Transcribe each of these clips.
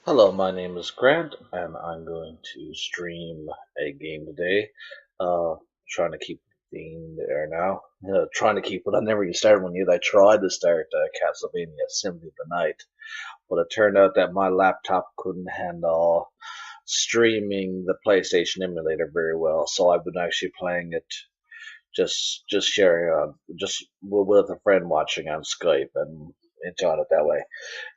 Hello, my name is Grant, and I'm going to stream a game today. Uh, Trying to keep the theme there now. Trying to keep it. I never even started one yet. I tried to start Castlevania Symphony of the Night, but it turned out that my laptop couldn't handle streaming the PlayStation emulator very well. So I've been actually playing it, just sharing, just with a friend watching on Skype and enjoying it that way.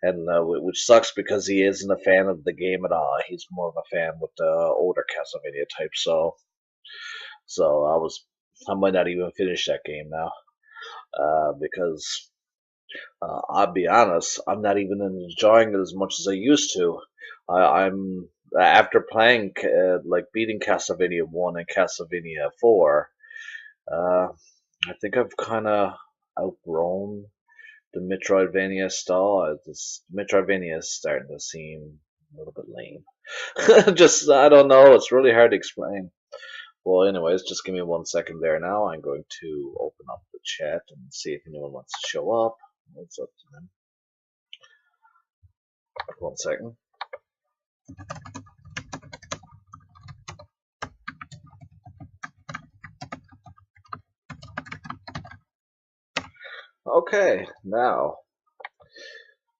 And which sucks because he isn't a fan of the game at all. He's more of a fan with the older Castlevania type. So I might not even finish that game now because I'll be honest, I'm not even enjoying it as much as I used to. I'm after playing like beating Castlevania 1 and Castlevania 4. I think I've kind of outgrown the Metroidvania style. This Metroidvania is starting to seem a little bit lame. Just, I don't know, it's really hard to explain. Well, anyways, just give me 1 second there now. I'm going to open up the chat and see if anyone wants to show up. What's up to them? 1 second. Okay, now.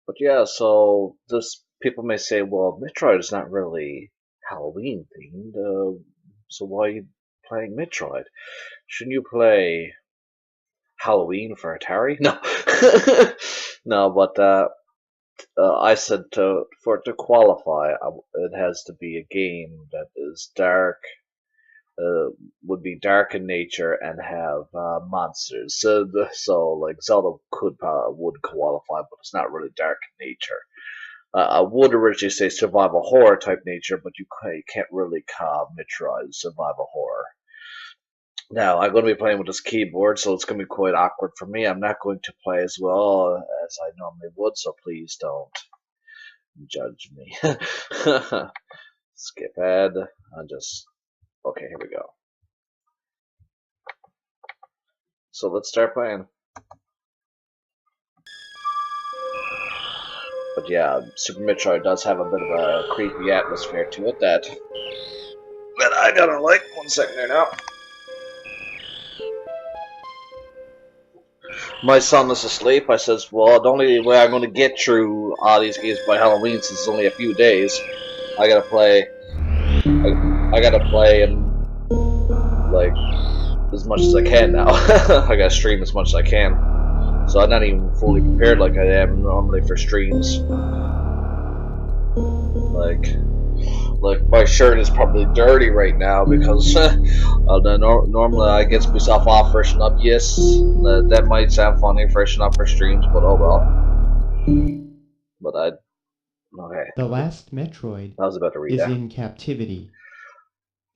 But yeah, so this people may say, well, Metroid is not really Halloween themed. So why are you playing Metroid? Shouldn't you play Halloween for Atari? No, no. But I said for it to qualify, it has to be a game that is dark, would be dark in nature and have monsters. So like Zelda would qualify, but it's not really dark in nature. I would originally say survival horror type nature, but you can't really call Metroid survival horror. Now, I'm going to be playing with this keyboard, so it's going to be quite awkward for me. I'm not going to play as well as I normally would, so please don't judge me. Skip ad. Okay, here we go. So let's start playing. But yeah, Super Metroid does have a bit of a creepy atmosphere to it that I gotta like. 1 second there now. My son is asleep. I says, well, the only way I'm going to get through all these games by Halloween, since it's only a few days, I gotta play. I gotta play and like as much as I can now. I gotta stream as much as I can. So I'm not even fully prepared like I am normally for streams. Like my shirt is probably dirty right now because normally I get myself off freshen up. Yes, that might sound funny, freshen up for streams, but oh well. But okay. The last Metroid I was about to read is that. in captivity.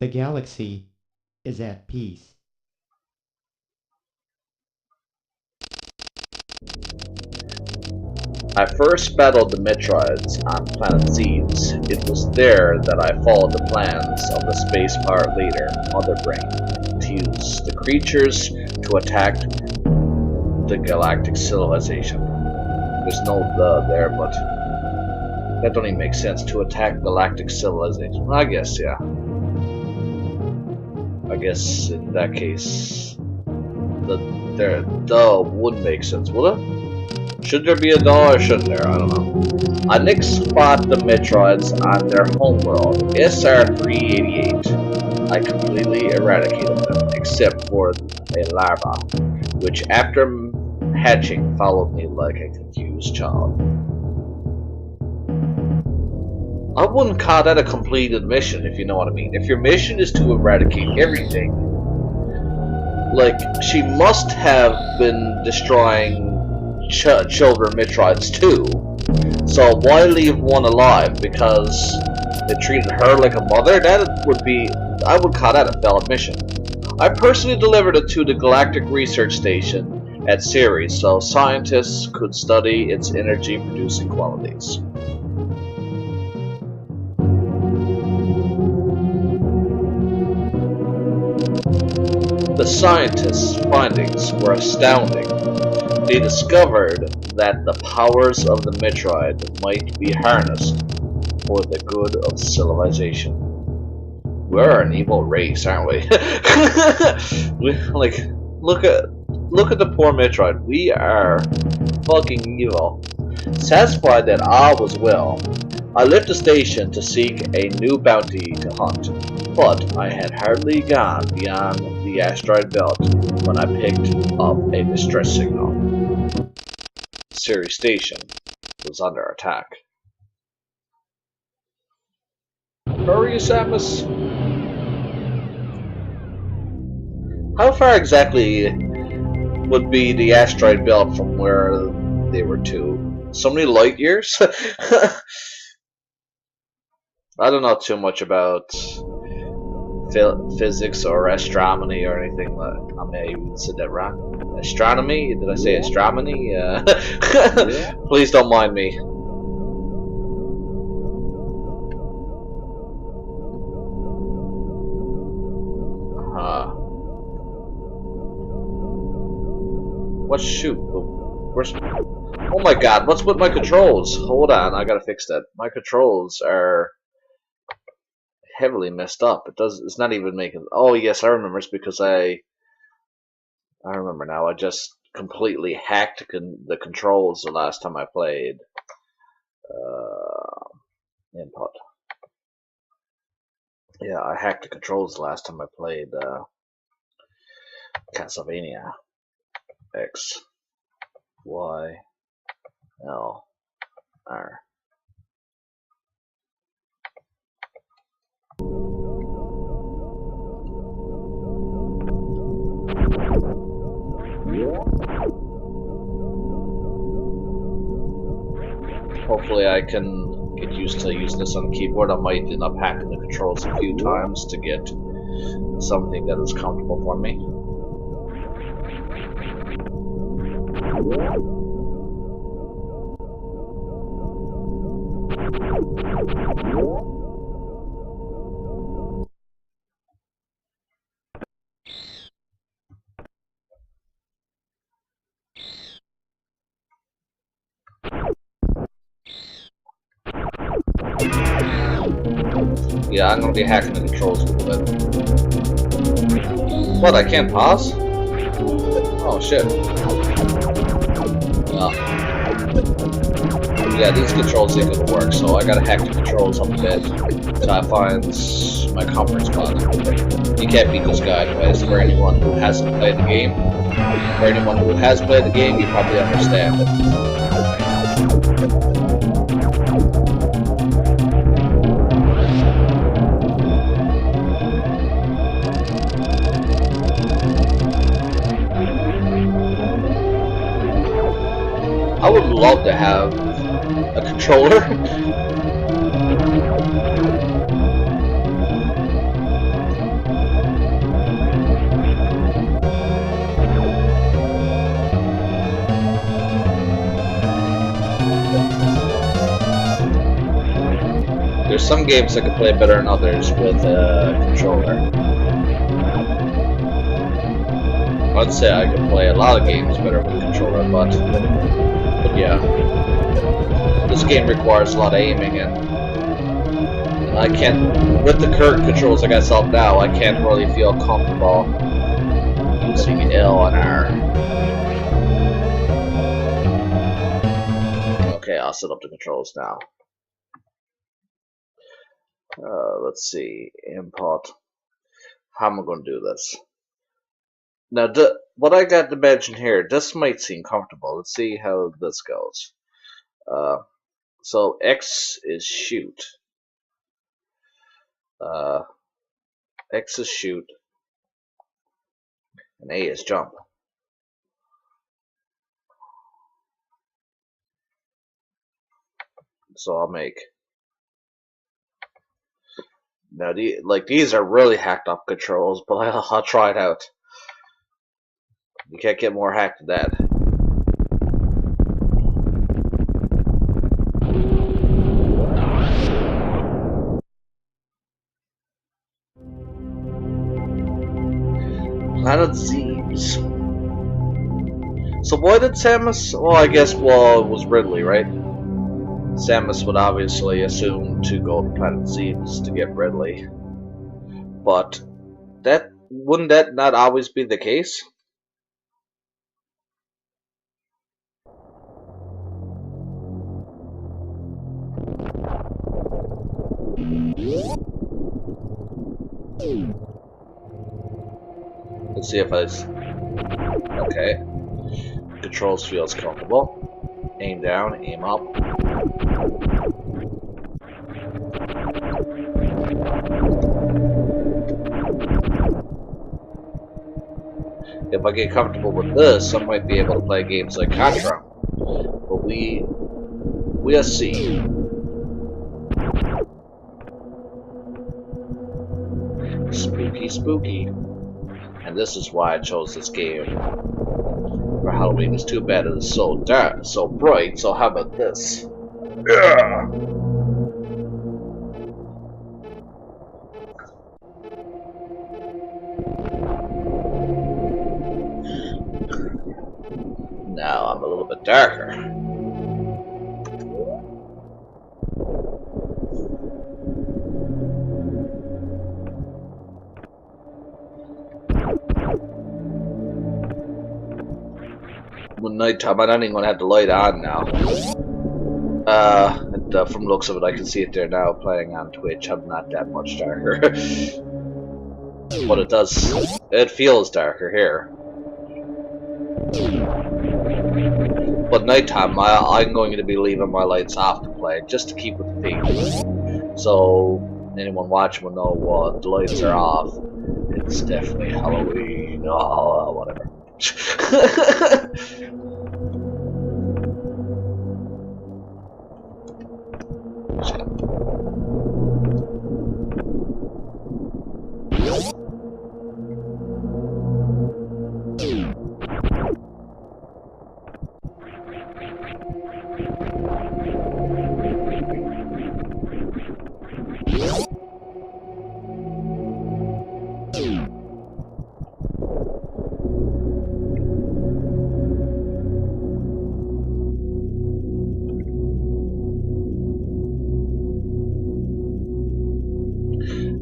The galaxy is at peace. I first battled the Metroids on planet Ceres. It was there that I followed the plans of the space pirate leader, Mother Brain, to use the creatures to attack the galactic civilization. There's no "the" there, but that don't even make sense. To attack galactic civilization. I guess, yeah. I guess in that case, the would make sense, would it? Should there be a doll or shouldn't there? I don't know. I next spot the Metroids on their homeworld, SR-388. I completely eradicated them, except for a larva, which after hatching followed me like a confused child. I wouldn't call that a completed mission, if you know what I mean. If your mission is to eradicate everything, like, she must have been destroying children Metroids too. So why leave one alive? Because they treated her like a mother? That would be, I would call that a valid mission. I personally delivered it to the Galactic Research Station at Ceres so scientists could study its energy producing qualities. The scientists' findings were astounding. They discovered that the powers of the Metroid might be harnessed for the good of civilization. We're an evil race, aren't we? Like, look at the poor Metroid. We are fucking evil. Satisfied that all was well, I left the station to seek a new bounty to hunt. But I had hardly gone beyond the asteroid belt when I picked up a distress signal. Ceres station was under attack. Hurry, Samus! How far exactly would be the asteroid belt from where they were to? So many light years? I don't know too much about physics or astronomy or anything. I may even said that wrong. Astronomy? Did I say astronomy? Yeah. Please don't mind me. What shoot? Where's... Oh my god, what's with my controls? Hold on, I gotta fix that. My controls are heavily messed up. It's not even making... Oh yes, I remember. It's because I remember now. I just completely hacked the controls the last time I played input. Yeah, I hacked the controls the last time I played Castlevania. X, Y, L, R. Hopefully I can get used to using this on the keyboard. I might end up hacking the controls a few times to get something that is comfortable for me. Yeah, I'm gonna be hacking the controls a little bit. What, I can't pause? Oh shit. Yeah, these controls ain't gonna work, so I gotta hack the controls up a bit until I find my comfort spot. You can't beat this guy anyways. For anyone who hasn't played the game, for anyone who has played the game, you probably understand it. I would love to have a controller. There's some games I can play better than others with a controller. I'd say I could play a lot of games better with a controller, but yeah, this game requires a lot of aiming, and I can't, with the current controls I got set up now, I can't really feel comfortable using L and R. Okay, I'll set up the controls now. Let's see, input. How am I going to do this? Now, what I got to mention here, this might seem comfortable. Let's see how this goes. So X is shoot. X is shoot. And A is jump. So I'll make... Now, these are really hacked up controls, but I'll try it out. You can't get more hacked than that. Planet Z's. So why did Samus... Well, I guess, well, it was Ridley, right? Samus would obviously assume to go to Planet Ceres to get Ridley. But wouldn't that not always be the case? Let's see if okay. Controls feels comfortable. Aim down, aim up. If I get comfortable with this, I might be able to play games like Contra. But we'll see. Spooky, spooky. And this is why I chose this game for Halloween. It's too bad it's so dark, so bright. So how about this? Yeah. Now I'm a little bit darker. With nighttime, I don't even have the light on now. From the looks of it, I can see it there now playing on Twitch. I'm not that much darker. But it feels darker here. But nighttime, I'm going to be leaving my lights off to play, just to keep with the theme. So, anyone watching will know what the lights are off. It's definitely Halloween. Oh, whatever.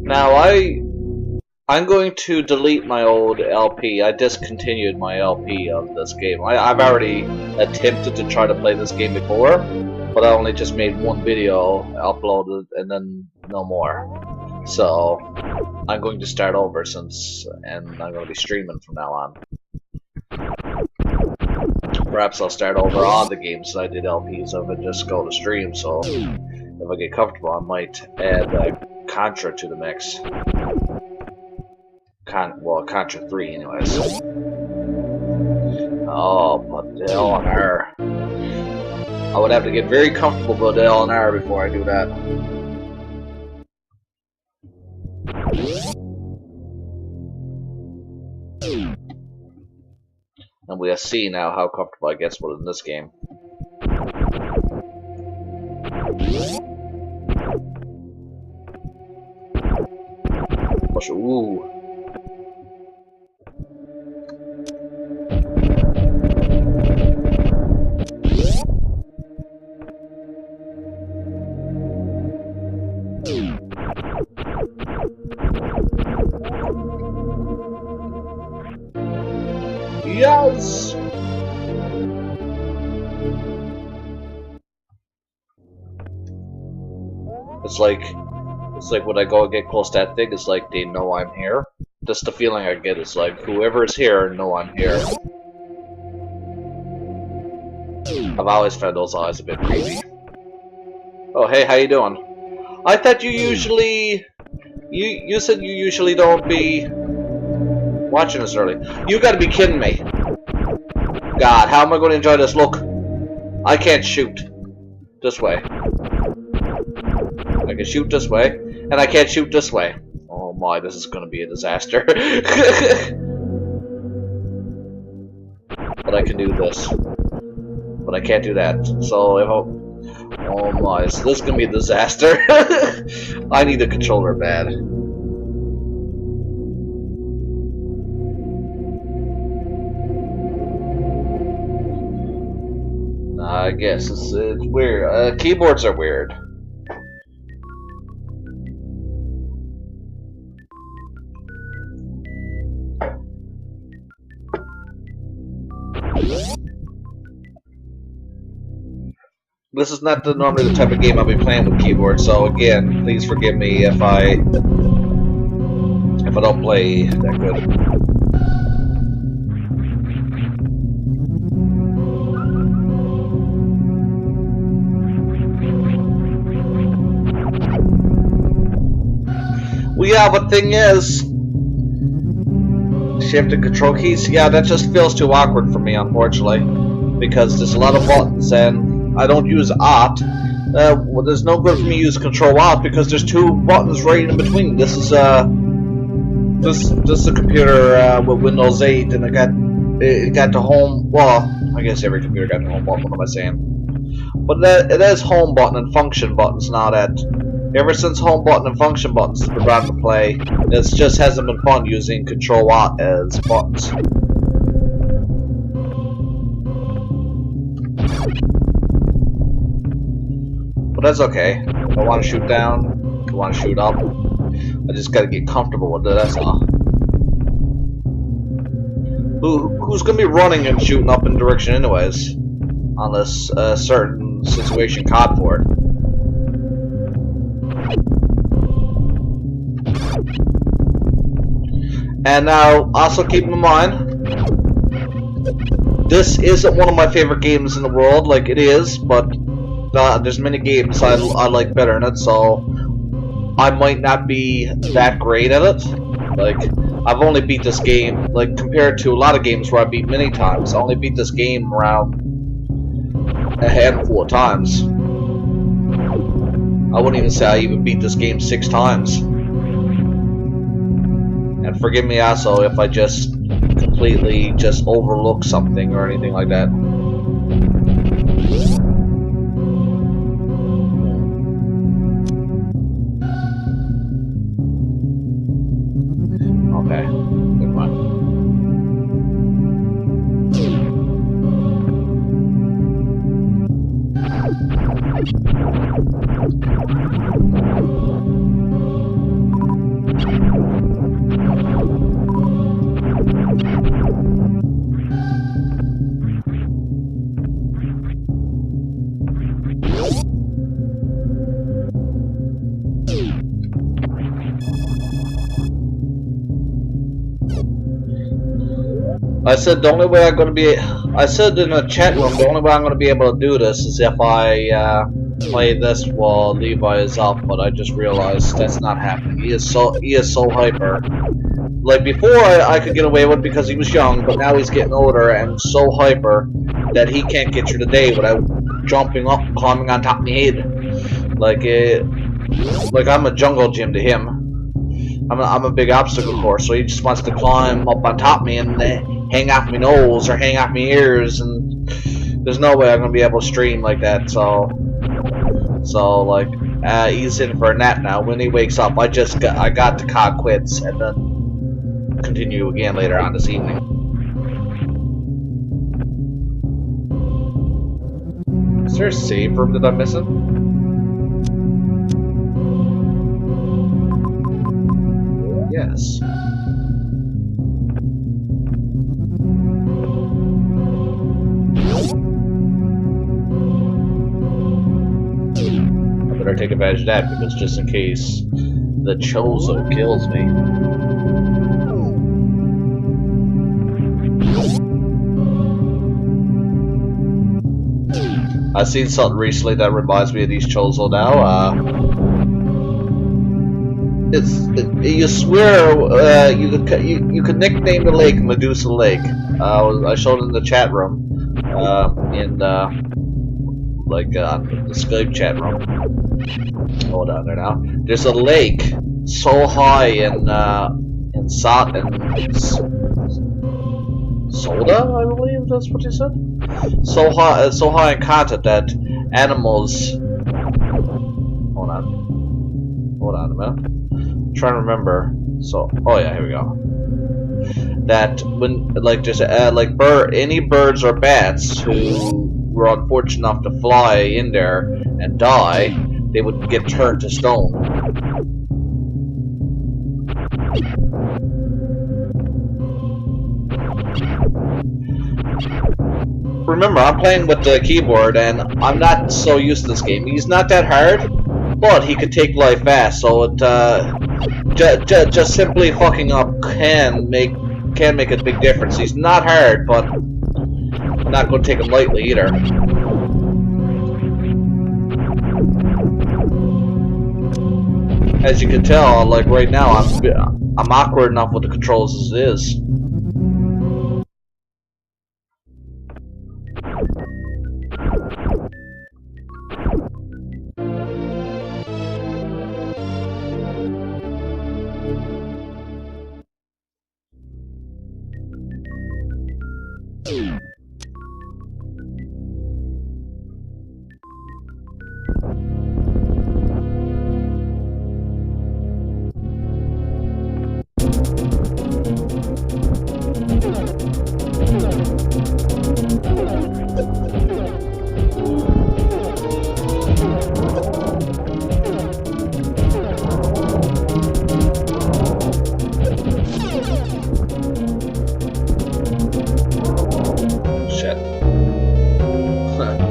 Now I'm going to delete my old LP. I discontinued my LP of this game. I've already attempted to try to play this game before, but I only just made one video, uploaded, and then no more. So I'm going to start over and I'm going to be streaming from now on. Perhaps I'll start over on the games that I did LPs of and just go to stream. So if I get comfortable, I might add Contra to the mix. Contra 3 anyways. Oh, but the LNR. I would have to get very comfortable with the LNR before I do that. And we'll see now how comfortable I get with in this game. Ooh. Yes! It's like when I go and get close to that thing, it's like they know I'm here. Just the feeling I get is like whoever is here know I'm here. I've always found those eyes a bit creepy. Oh hey, how you doing? I thought you usually you said you usually don't be watching this early. You gotta be kidding me. God, how am I gonna enjoy this? Look. I can't shoot. This way. I can shoot this way, and I can't shoot this way. Oh my, this is gonna be a disaster. But I can do this. But I can't do that. So if I... Oh my, so this is gonna be a disaster. I need a controller bad. I guess it's weird. Keyboards are weird. This is not normally the type of game I'll be playing with keyboard, so again, please forgive me if I don't play that good. Well, yeah, but thing is, shift and control keys, yeah, that just feels too awkward for me, unfortunately, because there's a lot of buttons and I don't use Alt. Well, there's no good for me to use Control Alt because there's two buttons right in between. This is a computer with Windows 8, and it got the home. Well, I guess every computer got the home button. What am I saying? But it has home button and function buttons now. That ever since home button and function buttons have been brought into play, it just hasn't been fun using Control Alt as buttons. That's okay. If I want to shoot down, if I want to shoot up, I just gotta get comfortable with it, that's all. Who's gonna be running and shooting up in direction anyways? Unless a certain situation called for it. And now, also keep in mind, this isn't one of my favorite games in the world, like it is, but there's many games I like better in it, so I might not be that great at it. Like, I've only beat this game, like, compared to a lot of games where I beat many times, I only beat this game around a handful of times. I wouldn't even say I even beat this game 6 times. And forgive me also if I just completely just overlook something or anything like that. Okay, never mind. I said the only way I'm going to be... I said in the chat room, the only way I'm going to be able to do this is if I play this while Levi is up, but I just realized that's not happening. He is so hyper. Like, before I could get away with it because he was young, but now he's getting older and so hyper that he can't get through the day without jumping up and climbing on top of my head. Like I'm a jungle gym to him. I'm a big obstacle course, so he just wants to climb up on top of me and hang off my nose or hang off my ears, and there's no way I'm gonna be able to stream like that. So like he's in for a nap now. When he wakes up, I got to call quits and then continue again later on this evening. Is there a save room that I'm missing? Yes. I better take advantage of that, because just in case the Chozo kills me. I've seen something recently that reminds me of these Chozo now. You swear you could nickname the lake Medusa Lake. I showed it in the chat room, on the Skype chat room. Hold on there now. There's a lake so high in Soda, I believe that's what you said. So high in content that animals. Hold on a minute. I'm trying to remember. So, oh yeah, here we go. That when any birds or bats who were unfortunate enough to fly in there and die, they would get turned to stone. Remember, I'm playing with the keyboard, and I'm not so used to this game. He's not that hard, but he could take life fast, so it, just simply fucking up can make a big difference. He's not hard, but I'm not going to take him lightly either. As you can tell, like right now, I'm awkward enough with the controls as it is.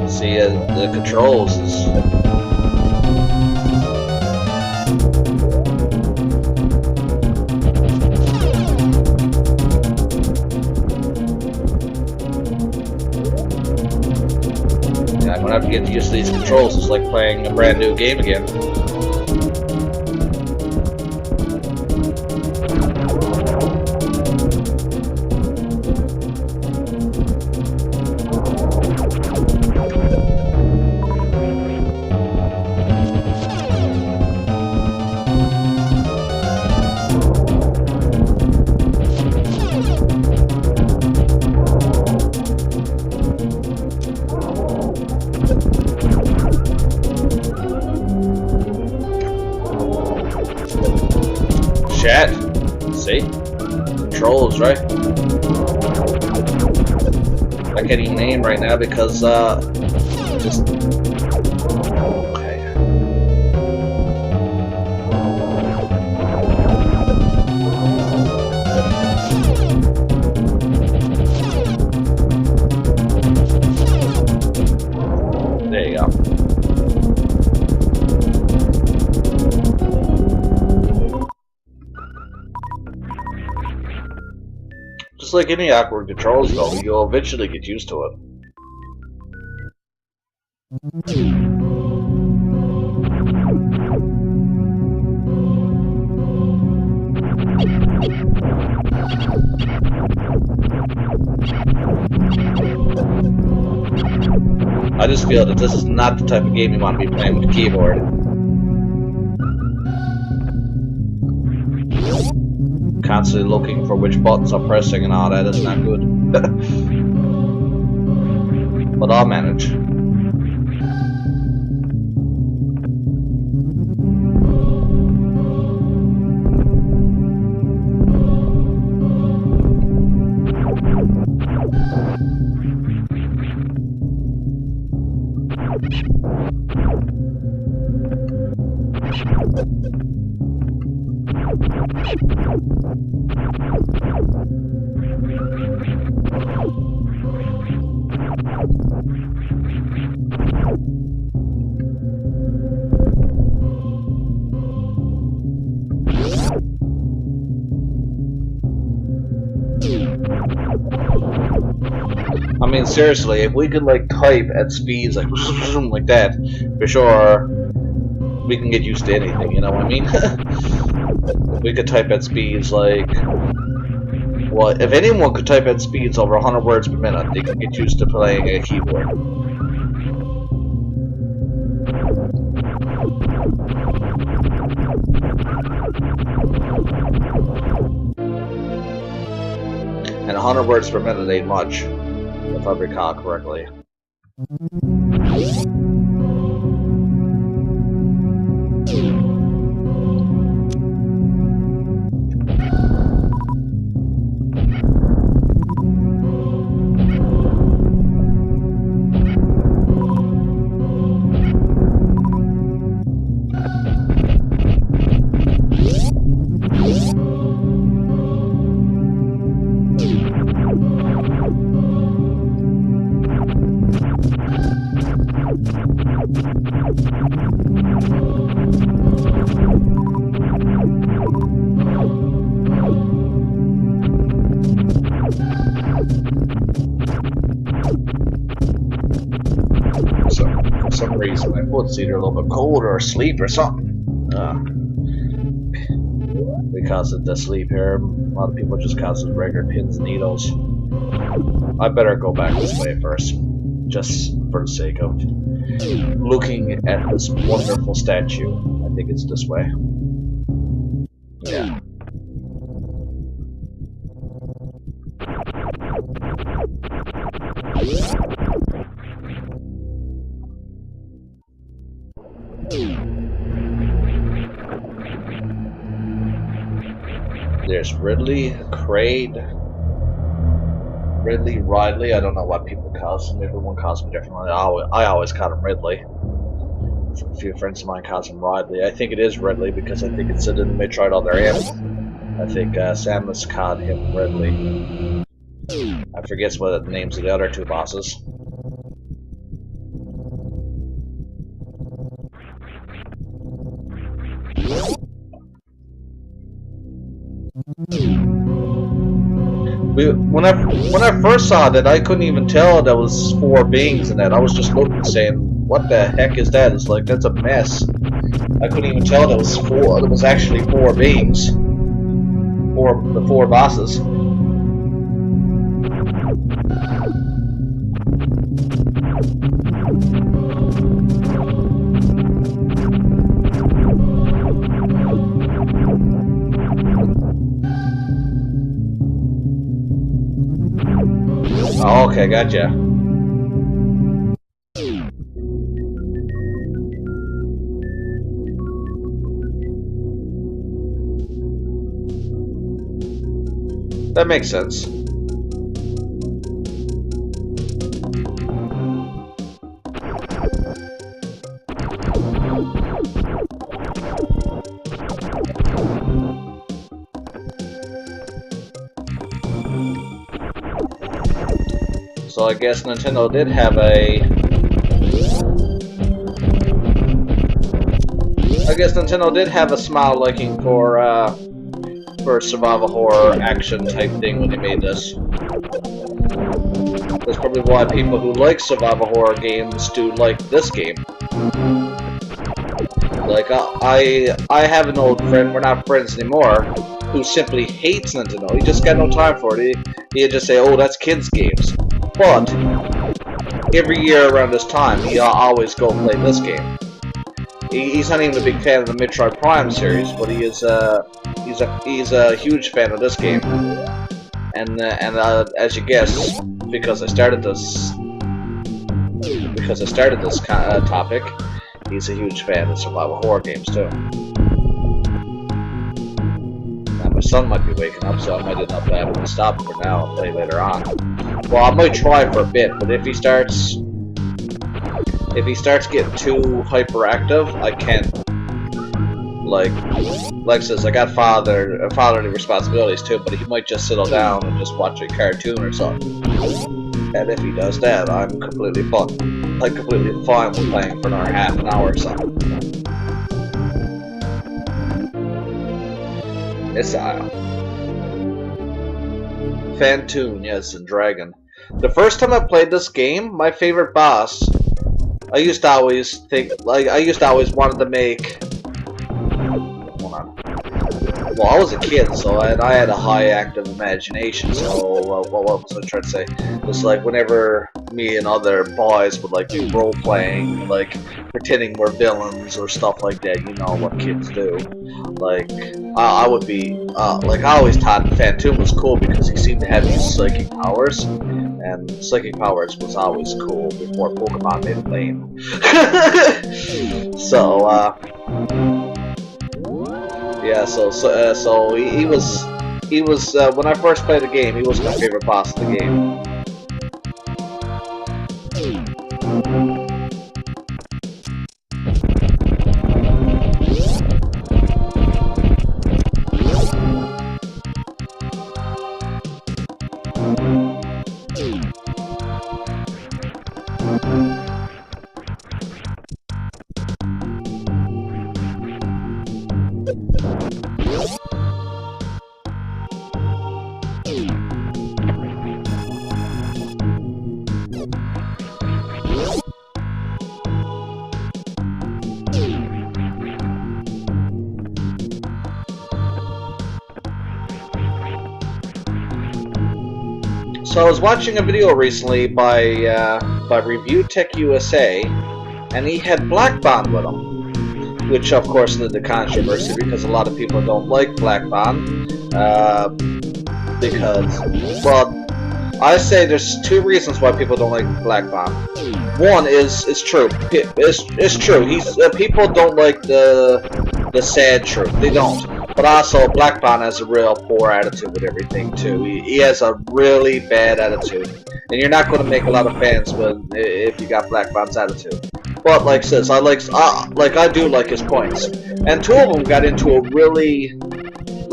See, the controls is... Yeah, I'm gonna have to get used to these controls. It's like playing a brand new game again. Chat. See? Controls, right? I can't even aim right now because, just... Okay. There you go. Just like any awkward controls, though, you'll eventually get used to it. I just feel that this is not the type of game you want to be playing with a keyboard. Constantly looking for which buttons I'm pressing and all that is not good. But I'll manage. I mean, seriously, if we could like type at speeds like like that, for sure, we can get used to anything. You know what I mean? We could type at speeds like, well, if anyone could type at speeds over 100 words per minute, they can get used to playing a keyboard. And 100 words per minute ain't much, if I recall correctly. So, for some reason, my foot's either a little bit cold or asleep or something. Because of the sleep here, a lot of people just cause it regular pins and needles. I better go back this way first, just for the sake of looking at this wonderful statue. I think it's this way. Yeah. There's Ridley, Kraid, Ridley. I don't know what people call him. Everyone calls him differently. I always call him Ridley. A few friends of mine calls him Ridley. I think it is Ridley because I think it said in the Metroid on their end. I think Samus called him Ridley. I forget what the names of the other two bosses. When I first saw that, I couldn't even tell there was 4 beings in that. I was just looking, saying, "What the heck is that?" It's like, that's a mess. I couldn't even tell there was 4. There was actually 4 beings. The 4 bosses. Oh, okay, gotcha. That makes sense. So I guess Nintendo did have a... small liking for survival horror action type thing when they made this. That's probably why people who like survival horror games do like this game. Like, I have an old friend, we're not friends anymore, who simply hates Nintendo. He just got no time for it. He'd just say, "Oh, that's kids' games." But every year around this time, he always go play this game. He's not even a big fan of the Metroid Prime series, but he's a huge fan of this game. And as you guess, because I started this topic, he's a huge fan of survival horror games too. Now my son might be waking up, so I might end up having to stop for now and play later on. Well, I might try for a bit, but if he starts getting too hyperactive, I can't. Like says, I got fatherly responsibilities too, but he might just settle down and just watch a cartoon or something. And if he does that, I'm completely fine. Like completely fine with playing for another half an hour or something. Missile. Fantoon, yes, and Dragon. The first time I played this game, my favorite boss, I used to always wanted to make... Hold on. Well, I was a kid, so I had a high active imagination, so what was I trying to say? It's like whenever me and other boys would like do role-playing, like pretending we're villains or stuff like that, you know what kids do. Like, I would be, like I always thought Fantoon was cool because he seemed to have these psychic powers. And psychic powers was always cool before Pokemon made it lame. So, yeah, so he was when I first played the game, he was my favorite boss of the game. So I was watching a video recently by Review Tech USA, and he had Black Bond with him, which of course led to controversy because a lot of people don't like Black Bond because, well, I say there's two reasons why people don't like Black Bond. One is true. It's true. People don't like the sad truth. They don't. But also, Black Bond has a real poor attitude with everything too. He has a really bad attitude, and you're not going to make a lot of fans if you got Black Bond's attitude. But like says, I do like his points, and two of them got into a really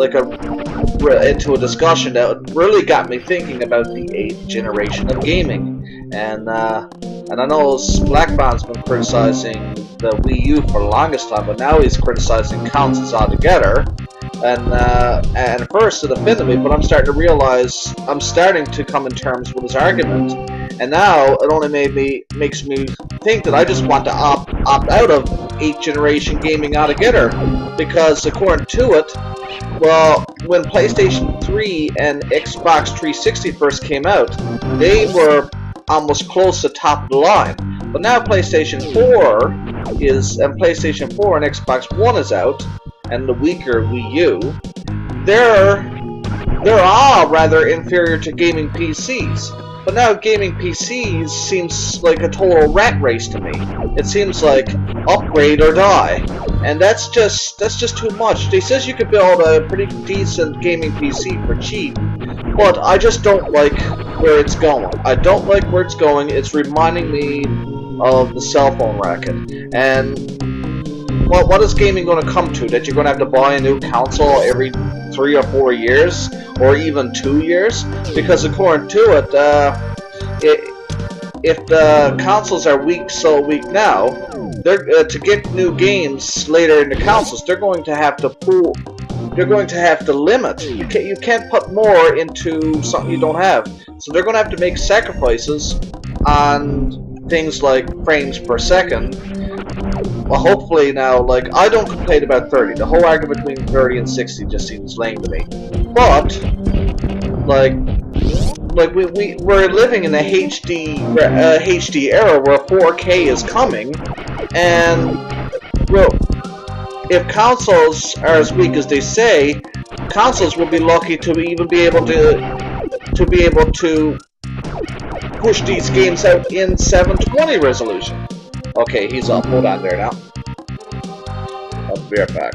into a discussion that really got me thinking about the 8th generation of gaming. And I know Black Bond's been criticizing the Wii U for the longest time, but now he's criticizing consoles altogether. And first to defend me, but I'm starting to realize I'm starting to come in terms with his argument. And now it only makes me think that I just want to opt out of 8th generation gaming altogether, because according to it, well, when PlayStation 3 and Xbox 360 first came out, they were almost close to top of the line. But now PlayStation 4 and Xbox One is out, and the weaker Wii U, they're all rather inferior to gaming PCs. But now gaming PCs seems like a total rat race to me. It seems like upgrade or die, and that's just too much. They says you could build a pretty decent gaming PC for cheap, but I just don't like where it's going. I don't like where it's going. It's reminding me of the cell phone racket. And what is gaming going to come to? That you're going to have to buy a new console every 3 or 4 years, or even 2 years? Because according to it, if the consoles are so weak now, they're to get new games later in the consoles, they're going to have to limit. You can't put more into something you don't have. So they're going to have to make sacrifices on things like frames per second. Well, hopefully now, like, I don't complain about 30. The whole argument between 30 and 60 just seems lame to me. But, like we're living in a HD era where 4K is coming, and, well, if consoles are as weak as they say, consoles will be lucky to even be able to push these games out in 720 resolution. Okay, he's up. Hold on there now. I'll be right back.